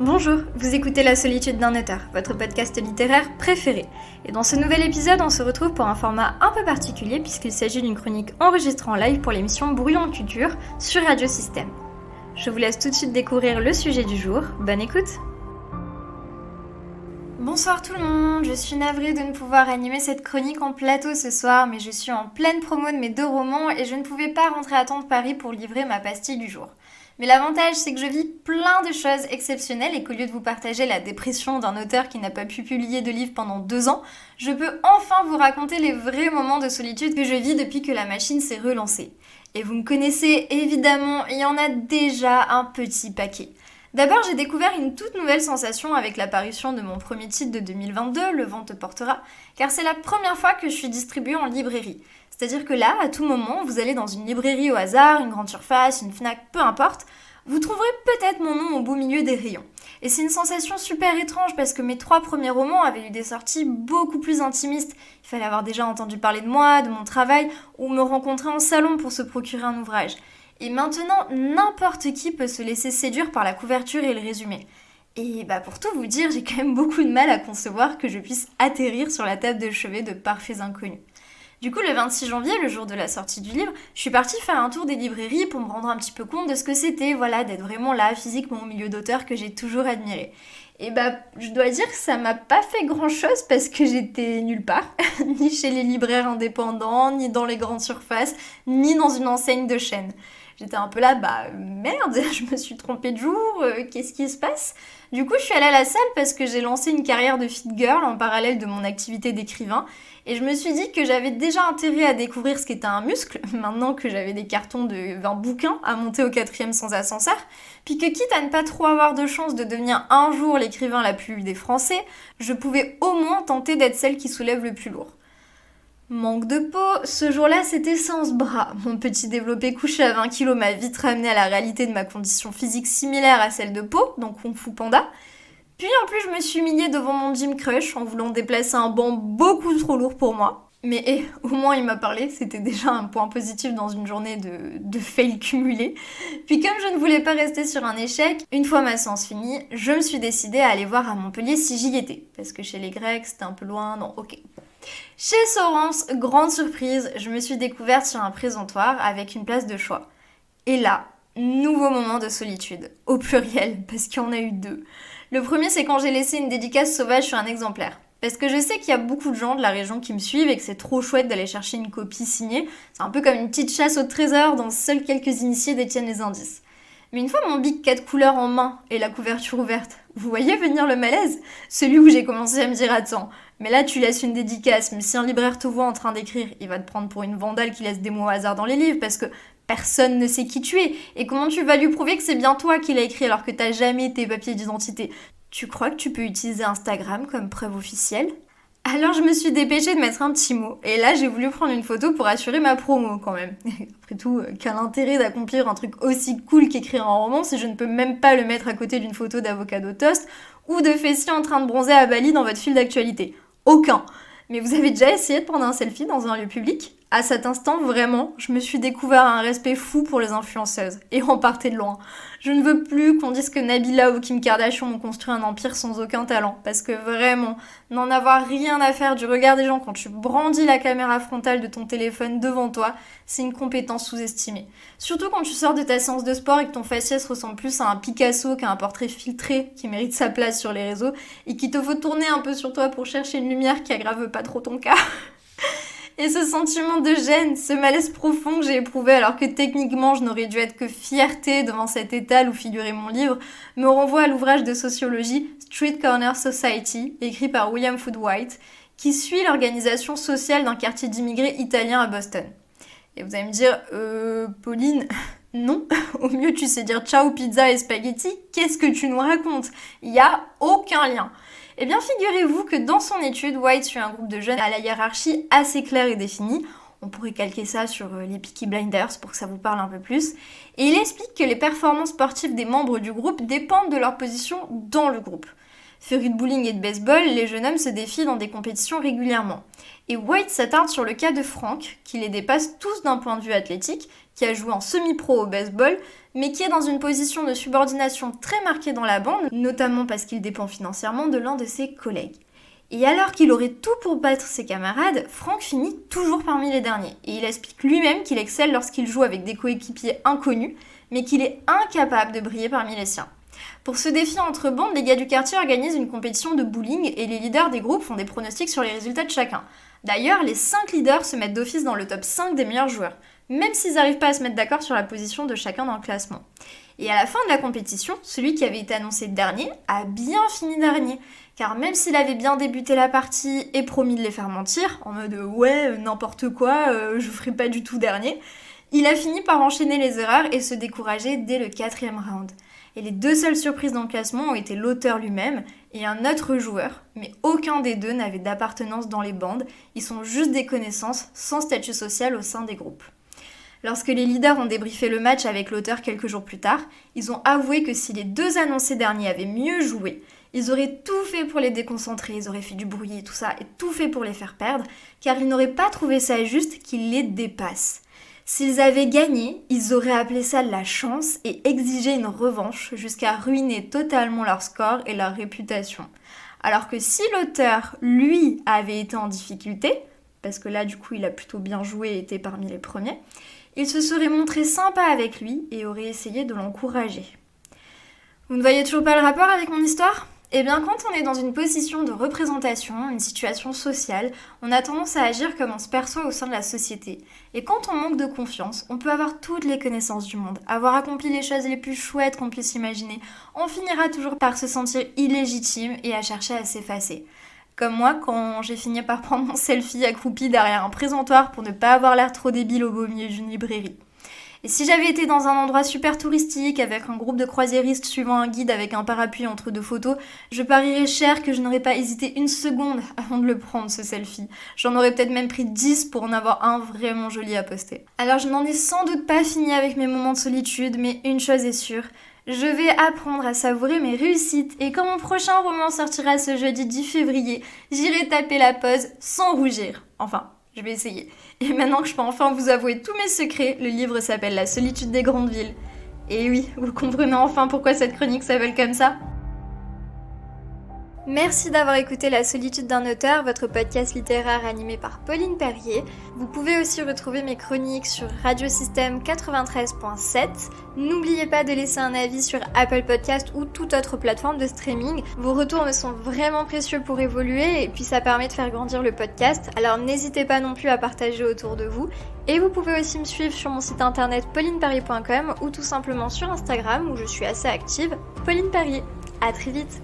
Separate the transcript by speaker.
Speaker 1: Bonjour, vous écoutez La Solitude d'un auteur, votre podcast littéraire préféré. Et dans ce nouvel épisode, on se retrouve pour un format un peu particulier puisqu'il s'agit d'une chronique enregistrée en live pour l'émission Brouillon de Culture sur Radio Système. Je vous laisse tout de suite découvrir le sujet du jour. Bonne écoute! Bonsoir tout le monde, je suis navrée de ne pouvoir animer cette chronique en plateau ce soir, mais je suis en pleine promo de mes 2 romans et je ne pouvais pas rentrer à temps de Paris pour livrer ma pastille du jour. Mais l'avantage, c'est que je vis plein de choses exceptionnelles et qu'au lieu de vous partager la dépression d'un auteur qui n'a pas pu publier de livre pendant 2 ans, je peux enfin vous raconter les vrais moments de solitude que je vis depuis que la machine s'est relancée. Et vous me connaissez évidemment, il y en a déjà un petit paquet. D'abord, j'ai découvert une toute nouvelle sensation avec la parution de mon premier titre de 2022, Le vent te portera, car c'est la première fois que je suis distribuée en librairie. C'est-à-dire que là, à tout moment, vous allez dans une librairie au hasard, une grande surface, une Fnac, peu importe, vous trouverez peut-être mon nom au beau milieu des rayons. Et c'est une sensation super étrange parce que mes 3 premiers romans avaient eu des sorties beaucoup plus intimistes. Il fallait avoir déjà entendu parler de moi, de mon travail, ou me rencontrer en salon pour se procurer un ouvrage. Et maintenant, n'importe qui peut se laisser séduire par la couverture et le résumé. Et pour tout vous dire, j'ai quand même beaucoup de mal à concevoir que je puisse atterrir sur la table de chevet de parfaits inconnus. Du coup, le 26 janvier, le jour de la sortie du livre, je suis partie faire un tour des librairies pour me rendre un petit peu compte de ce que c'était, d'être vraiment là, physiquement au milieu d'auteurs que j'ai toujours admiré. Et je dois dire que ça m'a pas fait grand chose parce que j'étais nulle part, ni chez les libraires indépendants, ni dans les grandes surfaces, ni dans une enseigne de chaîne. J'étais un peu là, merde, je me suis trompée de jour, qu'est-ce qui se passe ? Du coup, je suis allée à la salle parce que j'ai lancé une carrière de fit girl en parallèle de mon activité d'écrivain. Et je me suis dit que j'avais déjà intérêt à découvrir ce qu'était un muscle, maintenant que j'avais des cartons de 20 bouquins à monter au 4e sans ascenseur, puis que quitte à ne pas trop avoir de chance de devenir un jour l'écrivain la plus lue des Français, je pouvais au moins tenter d'être celle qui soulève le plus lourd. Manque de peau, ce jour-là c'était sans bras. Mon petit développé couché à 20 kg m'a vite ramené à la réalité de ma condition physique similaire à celle de peau, donc Kung Fu Panda. Puis en plus je me suis humiliée devant mon gym crush en voulant déplacer un banc beaucoup trop lourd pour moi. Mais au moins il m'a parlé, c'était déjà un point positif dans une journée de fail cumulés. Puis comme je ne voulais pas rester sur un échec, une fois ma séance finie, je me suis décidée à aller voir à Montpellier si j'y étais. Parce que chez les Grecs c'était un peu loin, non ok. Chez Sorens, grande surprise, je me suis découverte sur un présentoir avec une place de choix. Et là, nouveau moment de solitude, au pluriel, parce qu'il y en a eu 2. Le premier, c'est quand j'ai laissé une dédicace sauvage sur un exemplaire. Parce que je sais qu'il y a beaucoup de gens de la région qui me suivent et que c'est trop chouette d'aller chercher une copie signée. C'est un peu comme une petite chasse au trésor dont seuls quelques initiés détiennent les indices. Mais une fois mon bic 4 couleurs en main et la couverture ouverte, vous voyez venir le malaise ? Celui où j'ai commencé à me dire attends, mais là tu laisses une dédicace, mais si un libraire te voit en train d'écrire, il va te prendre pour une vandale qui laisse des mots au hasard dans les livres parce que personne ne sait qui tu es. Et comment tu vas lui prouver que c'est bien toi qui l'as écrit alors que t'as jamais tes papiers d'identité ? Tu crois que tu peux utiliser Instagram comme preuve officielle ? Alors je me suis dépêchée de mettre un petit mot. Et là j'ai voulu prendre une photo pour assurer ma promo quand même. Après tout, quel intérêt d'accomplir un truc aussi cool qu'écrire un roman si je ne peux même pas le mettre à côté d'une photo d'avocado toast ou de fessiers en train de bronzer à Bali dans votre fil d'actualité ? Aucun. Mais vous avez déjà essayé de prendre un selfie dans un lieu public ? À cet instant, vraiment, je me suis découvert un respect fou pour les influenceuses. Et on partait de loin. Je ne veux plus qu'on dise que Nabila ou Kim Kardashian ont construit un empire sans aucun talent. Parce que vraiment, n'en avoir rien à faire du regard des gens quand tu brandis la caméra frontale de ton téléphone devant toi, c'est une compétence sous-estimée. Surtout quand tu sors de ta séance de sport et que ton faciès ressemble plus à un Picasso qu'à un portrait filtré qui mérite sa place sur les réseaux et qu'il te faut tourner un peu sur toi pour chercher une lumière qui aggrave pas trop ton cas. Et ce sentiment de gêne, ce malaise profond que j'ai éprouvé alors que techniquement je n'aurais dû être que fierté devant cet étal où figurait mon livre, me renvoie à l'ouvrage de sociologie Street Corner Society, écrit par William Food White, qui suit l'organisation sociale d'un quartier d'immigrés italiens à Boston. Et vous allez me dire, Pauline, non, au mieux tu sais dire ciao pizza et spaghetti, qu'est-ce que tu nous racontes ? Il n'y a aucun lien. Eh bien, figurez-vous que dans son étude, White suit un groupe de jeunes à la hiérarchie assez claire et définie. On pourrait calquer ça sur les Peaky Blinders pour que ça vous parle un peu plus. Et il explique que les performances sportives des membres du groupe dépendent de leur position dans le groupe. Férus de bowling et de baseball, les jeunes hommes se défient dans des compétitions régulièrement. Et White s'attarde sur le cas de Frank, qui les dépasse tous d'un point de vue athlétique, qui a joué en semi-pro au baseball, mais qui est dans une position de subordination très marquée dans la bande, notamment parce qu'il dépend financièrement de l'un de ses collègues. Et alors qu'il aurait tout pour battre ses camarades, Frank finit toujours parmi les derniers. Et il explique lui-même qu'il excelle lorsqu'il joue avec des coéquipiers inconnus, mais qu'il est incapable de briller parmi les siens. Pour ce défi entre bandes, les gars du quartier organisent une compétition de bowling et les leaders des groupes font des pronostics sur les résultats de chacun. D'ailleurs, les 5 leaders se mettent d'office dans le top 5 des meilleurs joueurs, même s'ils n'arrivent pas à se mettre d'accord sur la position de chacun dans le classement. Et à la fin de la compétition, celui qui avait été annoncé dernier a bien fini dernier, car même s'il avait bien débuté la partie et promis de les faire mentir, en mode ouais, n'importe quoi, je ferai pas du tout dernier, il a fini par enchaîner les erreurs et se décourager dès le 4e round. Et les 2 seules surprises dans le classement ont été l'auteur lui-même et un autre joueur, mais aucun des deux n'avait d'appartenance dans les bandes, ils sont juste des connaissances sans statut social au sein des groupes. Lorsque les leaders ont débriefé le match avec l'auteur quelques jours plus tard, ils ont avoué que si les 2 annoncés derniers avaient mieux joué, ils auraient tout fait pour les déconcentrer, ils auraient fait du bruit et tout ça, et tout fait pour les faire perdre, car ils n'auraient pas trouvé ça juste qu'ils les dépassent. S'ils avaient gagné, ils auraient appelé ça de la chance et exigé une revanche jusqu'à ruiner totalement leur score et leur réputation. Alors que si l'auteur, lui, avait été en difficulté, parce que là du coup il a plutôt bien joué et était parmi les premiers, il se serait montré sympa avec lui et aurait essayé de l'encourager. Vous ne voyez toujours pas le rapport avec mon histoire ? Eh bien, quand on est dans une position de représentation, une situation sociale, on a tendance à agir comme on se perçoit au sein de la société. Et quand on manque de confiance, on peut avoir toutes les connaissances du monde, avoir accompli les choses les plus chouettes qu'on puisse imaginer. On finira toujours par se sentir illégitime et à chercher à s'effacer. Comme moi, quand j'ai fini par prendre mon selfie accroupi derrière un présentoir pour ne pas avoir l'air trop débile au beau milieu d'une librairie. Et si j'avais été dans un endroit super touristique, avec un groupe de croisiéristes suivant un guide avec un parapluie entre 2 photos, je parierais cher que je n'aurais pas hésité une seconde avant de le prendre, ce selfie. J'en aurais peut-être même pris 10 pour en avoir un vraiment joli à poster. Alors je n'en ai sans doute pas fini avec mes moments de solitude, mais une chose est sûre, je vais apprendre à savourer mes réussites et quand mon prochain roman sortira ce jeudi 10 février, j'irai taper la pause sans rougir. Enfin, je vais essayer. Et maintenant que je peux enfin vous avouer tous mes secrets, le livre s'appelle La solitude des grandes villes. Et oui, vous comprenez enfin pourquoi cette chronique s'appelle comme ça ? Merci d'avoir écouté La solitude d'un auteur, votre podcast littéraire animé par Pauline Perrier. Vous pouvez aussi retrouver mes chroniques sur Radiosystème 93.7. N'oubliez pas de laisser un avis sur Apple Podcast ou toute autre plateforme de streaming. Vos retours me sont vraiment précieux pour évoluer et puis ça permet de faire grandir le podcast. Alors n'hésitez pas non plus à partager autour de vous. Et vous pouvez aussi me suivre sur mon site internet paulineperrier.com ou tout simplement sur Instagram où je suis assez active. Pauline Perrier. À très vite.